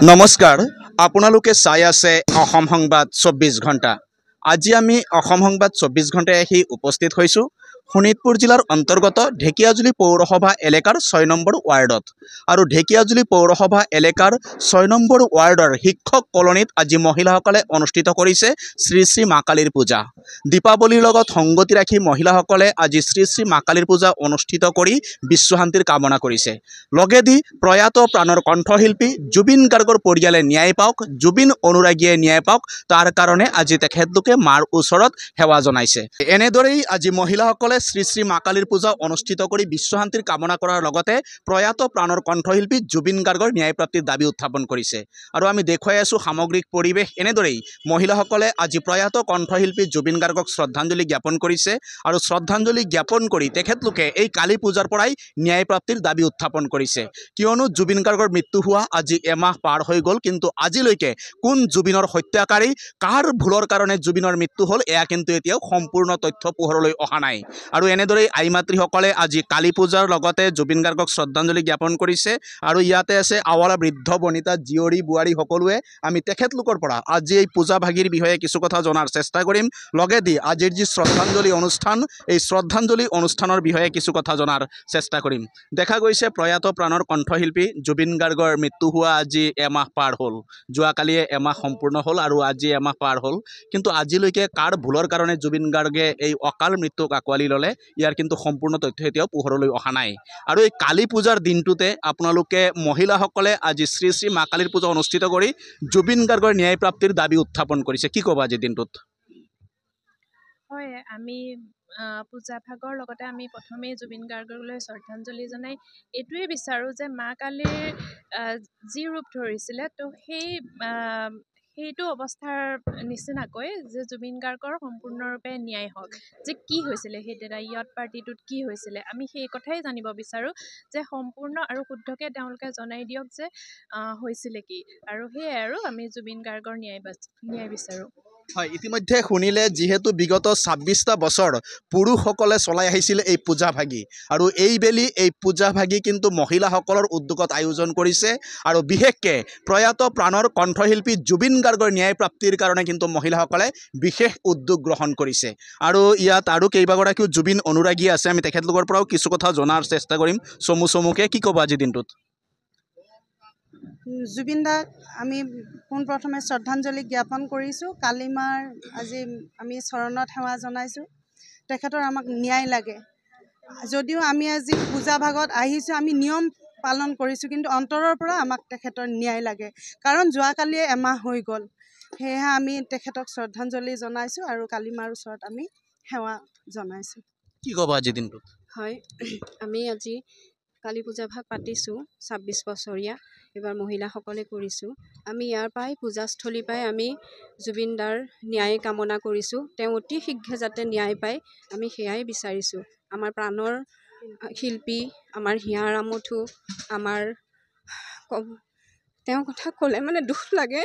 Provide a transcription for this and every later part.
নমস্কাৰ আপোনালোকে চাই আছে অসম সংবাদ 24 ঘণ্টা। আজি আমি অসম সংবাদ 24 ঘণ্টায় আহি উপস্থিত হৈছোঁ শোণিতপুৰ জিলাৰ অন্তৰ্গত ঢেকিয়াজুলি পৌৰসভা এলেকাৰ 6 নম্বৰ ৱাৰ্ডত আৰু ঢেকিয়াজুলি পৌৰসভা এলেকাৰ 6 নম্বৰ ৱাৰ্ডৰ শিক্ষক কলনীত আজি মহিলাসকলে অনুষ্ঠিত কৰিছে শ্ৰী শ্ৰী মা কালীৰ পূজা। দীপাৱলীৰ লগত সংগতি ৰাখি মহিলাসকলে আজি শ্ৰী শ্ৰী মা কালীৰ পূজা অনুষ্ঠিত কৰি বিশ্বশান্তিৰ কামনা কৰিছে। লগেদি প্ৰয়াত প্ৰাণৰ কণ্ঠশিল্পী জুবিন গাৰ্গৰ পৰিয়ালে ন্যায় পাওক, জুবিন অনুৰাগীয়ে ন্যায় পাওক, তাৰ কাৰণে আজি তেখেতলোকে মাৰ ওচৰত সেৱা জনাইছে। এনেদৰেই আজি মহিলাসকলে শ্ৰী শ্ৰী মা কালীৰ পূজা অনুষ্ঠিত কৰি বিশ্বশান্তিৰ কামনা কৰাৰ লগতে প্ৰয়াত প্ৰাণৰ কণ্ঠশিল্পী জুবিন গাৰ্গৰ ন্যায় প্ৰাপ্তিৰ দাবী উত্থাপন কৰিছে। আৰু আমি দেখুৱাই আছোঁ সামগ্ৰিক পৰিৱেশ এনেদৰেই মহিলাসকলে আজি প্ৰয়াত কণ্ঠশিল্পী জুবিন গাৰ্গক শ্ৰদ্ধাঞ্জলি জ্ঞাপন কৰিছে আৰু শ্ৰদ্ধাঞ্জলি জ্ঞাপন কৰি তেখেতলোকে এই কালী পূজাৰ পৰাই ন্যায় প্ৰাপ্তিৰ দাবী উত্থাপন কৰিছে। কিয়নো জুবিন গাৰ্গৰ মৃত্যু হোৱা আজি এমাহ পাৰ হৈ গ'ল, কিন্তু আজিলৈকে কোন জুবিনৰ হত্যাকাৰী, কাৰ ভুলৰ কাৰণে জুবিনৰ মৃত্যু হ'ল, এয়া কিন্তু এতিয়াও সম্পূৰ্ণ তথ্য পোহৰলৈ অহা নাই। আৰু এনেদৰেই আই মাতৃসকলে আজি কালী পূজাৰ লগতে জুবিন গাৰ্গক শ্ৰদ্ধাঞ্জলি জ্ঞাপন কৰিছে। আৰু ইয়াতে আছে আৱালা বৃদ্ধ বনিতা জীয়ৰী বোৱাৰী সকলোৱে। আমি তেখেতলোকৰ পৰা আজি এই পূজা ভাগীৰ বিষয়ে কিছু কথা জনাৰ চেষ্টা কৰিম। লগেদি আজিৰ যি শ্ৰদ্ধাঞ্জলি অনুষ্ঠান, এই শ্ৰদ্ধাঞ্জলি অনুষ্ঠানৰ বিষয়ে কিছু কথা জনাৰ চেষ্টা কৰিম। দেখা গৈছে প্ৰয়াত প্ৰাণৰ কণ্ঠশিল্পী জুবিন গাৰ্গৰ মৃত্যু হোৱা আজি এমাহ পাৰ হ'ল। যোৱাকালিয়ে এমাহ সম্পূৰ্ণ হ'ল আৰু আজি এমাহ পাৰ হ'ল, কিন্তু আজিলৈকে কাৰ ভুলৰ কাৰণে জুবিন গাৰ্গে এই অকাল মৃত্যুক আঁকোৱালি ল'লে, ইয়াৰ কিন্তু সম্পূৰ্ণ তথ্য এতিয়াও পোহৰলৈ অহা নাই। আৰু এই কালী পূজাৰ দিনটোতে আপোনালোকে মহিলাসকলে আজি শ্ৰী শ্ৰী মা কালীৰ পূজা অনুষ্ঠিত কৰি জুবিন গাৰ্গৰ ন্যায় প্ৰাপ্তিৰ দাবী উত্থাপন কৰিছে। কি ক'ব আজিৰ দিনটোত? হয়, আমি পূজা ভাগৰ লগতে আমি প্ৰথমেই জুবিন গাৰ্গলৈ শ্ৰদ্ধাঞ্জলি জনাই এইটোৱে বিচাৰোঁ যে মা কালীৰ যি ৰূপ ধৰিছিলে, তো সেইটো অৱস্থাৰ নিচিনাকৈ যে জুবিন গাৰ্গৰ সম্পূৰ্ণৰূপে ন্যায় হওক। যে কি হৈছিলে সেই ইয়ত পাৰ্টিটোত কি হৈছিলে, আমি সেই কথাই জানিব বিচাৰোঁ যে সম্পূৰ্ণ আৰু শুদ্ধকৈ তেওঁলোকে জনাই দিয়ক যে হৈছিলে কি। আৰু সেয়াই আৰু আমি জুবিন গাৰ্গৰ ন্যায় বিচাৰোঁ। হয়, ইতিমধ্যে শুনিলে যিহেতু বিগত 26টা বছৰ পুৰুষসকলে চলাই আহিছিলে এই পূজা ভাগি, আৰু এইবেলি এই পূজা ভাগি কিন্তু মহিলাসকলৰ উদ্যোগত আয়োজন কৰিছে। আৰু বিশেষকৈ প্ৰয়াত প্ৰাণৰ কণ্ঠশিল্পী জুবিন গাৰ্গৰ ন্যায় প্ৰাপ্তিৰ কাৰণে কিন্তু মহিলাসকলে বিশেষ উদ্যোগ গ্ৰহণ কৰিছে। আৰু ইয়াত আৰু কেইবাগৰাকীও জুবিন অনুৰাগী আছে, আমি তেখেতলোকৰ পৰাও কিছু কথা জনাৰ চেষ্টা কৰিম চমুকে। কি ক'ব আজিৰ দিনটোত? জুবিন দাক আমি পোনপ্ৰথমে শ্ৰদ্ধাঞ্জলি জ্ঞাপন কৰিছোঁ। কালী মাৰ আজি আমি চৰণত সেৱা জনাইছোঁ। তেখেতৰ আমাক ন্যায় লাগে। যদিও আমি আজি পূজা ভাগত আহিছোঁ, আমি নিয়ম পালন কৰিছোঁ, কিন্তু অন্তৰৰ পৰা আমাক তেখেতৰ ন্যায় লাগে। কাৰণ যোৱাকালিয়ে এমাহ হৈ গ'ল। সেয়েহে আমি তেখেতক শ্ৰদ্ধাঞ্জলি জনাইছোঁ আৰু কালী মাৰ ওচৰত আমি সেৱা জনাইছোঁ। কি ক'ব আজিৰ দিনটোত? হয়, আমি আজি কালী পূজা ভাগ পাতিছোঁ 26 বছৰীয়া। এইবাৰ মহিলাসকলে কৰিছোঁ। আমি ইয়াৰ পৰাই পূজাস্থলীৰ পৰাই আমি জুবিন দাৰ ন্যায় কামনা কৰিছোঁ। তেওঁ অতি শীঘ্ৰে যাতে ন্যায় পায়, আমি সেয়াই বিচাৰিছোঁ। আমাৰ প্ৰাণৰ শিল্পী, আমাৰ হিয়াৰ আমঠু, আমাৰ তেওঁৰ কথা ক'লে মানে দুখ লাগে,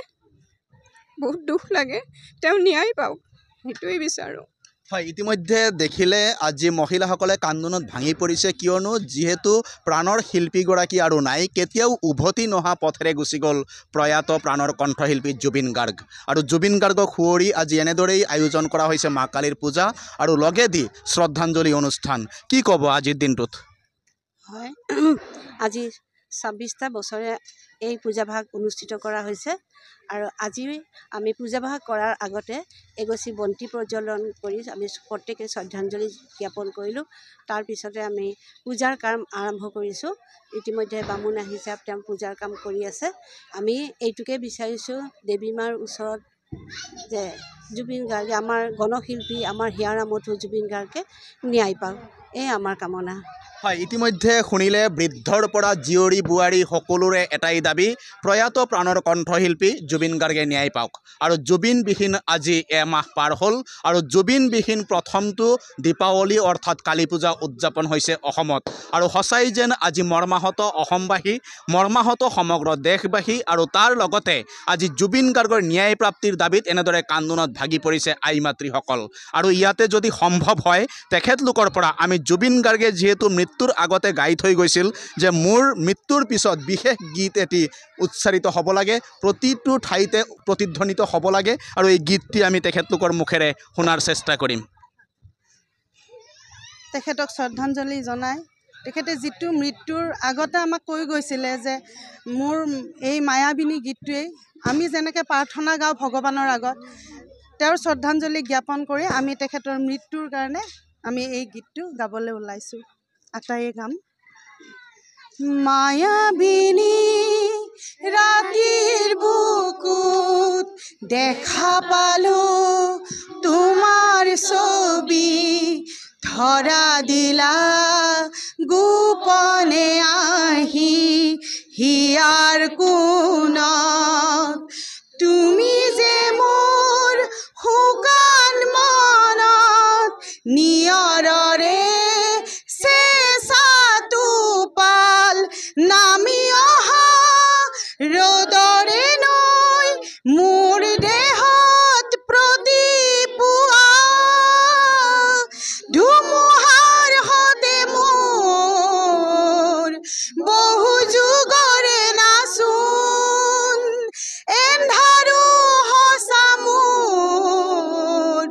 বহুত দুখ লাগে। তেওঁ ন্যায় পাওক, সেইটোৱেই বিচাৰোঁ। হয়, ইতিমধ্যে দেখিলে আজি মহিলাসকলে কান্দোনত ভাঙি পৰিছে। কিয়নো যিহেতু প্ৰাণৰ শিল্পীগৰাকী আৰু নাই, কেতিয়াও উভতি নহা পথেৰে গুচি গ'ল প্ৰয়াত প্ৰাণৰ কণ্ঠশিল্পী জুবিন গাৰ্গ। আৰু জুবিন গাৰ্গক সুঁৱৰি আজি এনেদৰেই আয়োজন কৰা হৈছে মা কালীৰ পূজা আৰু লগেদি শ্ৰদ্ধাঞ্জলি অনুষ্ঠান। কি ক'ব আজিৰ দিনটোত? হয়, আজি 26টা বছৰে এই পূজা ভাগ অনুষ্ঠিত কৰা হৈছে। আৰু আজি আমি পূজা ভাগ কৰাৰ আগতে এগছি বন্তি প্ৰজ্বলন কৰি আমি প্ৰত্যেকে শ্ৰদ্ধাঞ্জলি জ্ঞাপন কৰিলোঁ। তাৰপিছতে আমি পূজাৰ কাম আৰম্ভ কৰিছোঁ। ইতিমধ্যে বামুণ আহিছে, তেওঁ পূজাৰ কাম কৰি আছে। আমি এইটোকে বিচাৰিছোঁ দেৱী মাৰ ওচৰত যে জুবিন গাৰ্গে, আমাৰ গণশিল্পী, আমাৰ হিয়াৰ আমঠু জুবিন গাৰ্গে ন্যায় পাওক, এয়ে আমাৰ কামনা। হয়, ইতিমধ্যে শুনিলে বৃদ্ধৰ পৰা জীয়ৰী বোৱাৰী সকলোৰে এটাই দাবী, প্ৰয়াত প্ৰাণৰ কণ্ঠশিল্পী জুবিন গাৰ্গে ন্যায় পাওক। আৰু জুবিনবিহীন আজি এমাহ পাৰ হ'ল আৰু জুবিনবিহীন প্ৰথমটো দীপাৱলী অৰ্থাৎ কালী পূজা উদযাপন হৈছে অসমত। আৰু সঁচাই যেন আজি মৰ্মাহত অসমবাসী, মৰ্মাহত সমগ্ৰ দেশবাসী। আৰু তাৰ লগতে আজি জুবিন গাৰ্গৰ ন্যায় প্ৰাপ্তিৰ দাবীত এনেদৰে কান্দোনত ভাগি পৰিছে আই মাতৃসকল। আৰু ইয়াতে যদি সম্ভৱ হয় তেখেতলোকৰ পৰা আমি জুবিন গাৰ্গে যিহেতু মৃত্যুৰ আগতে গাই থৈ গৈছিল যে মোৰ মৃত্যুৰ পিছত বিশেষ গীত এটি উচ্চাৰিত হ'ব লাগে, প্ৰতিটো ঠাইতে প্ৰতিধ্বনিত হ'ব লাগে, আৰু এই গীতটি আমি তেখেতলোকৰ মুখেৰে শুনাৰ চেষ্টা কৰিম। তেখেতক শ্ৰদ্ধাঞ্জলি জনাই তেখেতে যিটো মৃত্যুৰ আগতে আমাক কৈ গৈছিলে যে মোৰ এই মায়াবিনী গীতটোৱেই আমি যেনেকৈ প্ৰাৰ্থনা গাওঁ ভগৱানৰ আগত, তেওঁৰ শ্ৰদ্ধাঞ্জলি জ্ঞাপন কৰি আমি তেখেতৰ মৃত্যুৰ কাৰণে আমি এই গীতটো গাবলৈ ওলাইছোঁ। আটাইয়ে গাম। মায়াবিনী ৰাতিৰ বুকুত দেখা পালোঁ তোমাৰ ছবি, ধৰা দিলা গোপনে আহি হিয়াৰ কোণত, তুমি যে মোৰ শুকান মনত নিয়ৰৰে চেঁচাটো পাল নামি অহা ৰ'দৰে নৈ মোৰ দেহত প্ৰতিপুৱা ধুমুহাৰ সতে মোৰ বহু যুগৰে নাচোন, এন্ধাৰো সঁচা মোৰ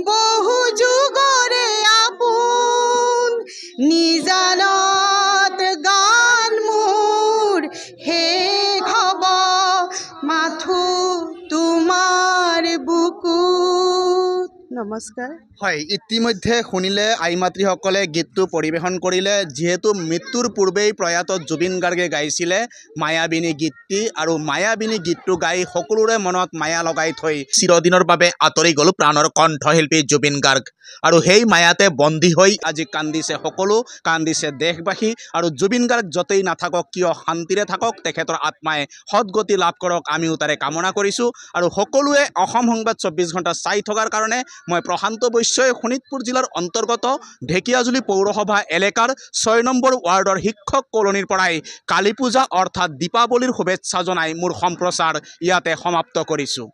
বহু যুগৰে আপোন, নিজানত গান মোৰ শেষ হ'ব মাথো তোমাৰ বুকুত। নমস্কাৰ। হয়, ইতিমধ্যে শুনিলে আই মাতৃসকলে গীতটো পৰিৱেশন কৰিলে। যিহেতু মৃত্যুৰ পূৰ্বেই প্ৰয়াত জুবিন গাৰ্গে গাইছিলে মায়াবিনী গীতটি, আৰু মায়াবিনী গীতটো গাই সকলোৰে মনত মায়া লগাই থৈ চিৰদিনৰ বাবে আঁতৰি গ'ল প্ৰাণৰ কণ্ঠশিল্পী জুবিন গাৰ্গ। আৰু সেই মায়াতে বন্দী হৈ আজি কান্দিছে সকলো, কান্দিছে দেশবাসী। আৰু জুবিন গাৰ্গ য'তেই নাথাকক কিয় শান্তিৰে থাকক, তেখেতৰ আত্মাই সদগতি লাভ কৰক, আমিও তাৰে কামনা কৰিছোঁ। আৰু সকলোৱে অসম সংবাদ 24 ঘণ্টা চাই থকাৰ কাৰণে মই প্ৰশান্ত বৈশ্যই শোণিতপুৰ জিলাৰ অন্তৰ্গত ঢেকিয়াজুলি পৌৰসভা এলেকাৰ 6 নম্বৰ ৱাৰ্ডৰ শিক্ষক কলনীৰ পৰাই কালী পূজা অৰ্থাৎ দীপাৱলীৰ শুভেচ্ছা জনাই মোৰ সম্প্ৰচাৰ ইয়াতে সমাপ্ত কৰিছোঁ।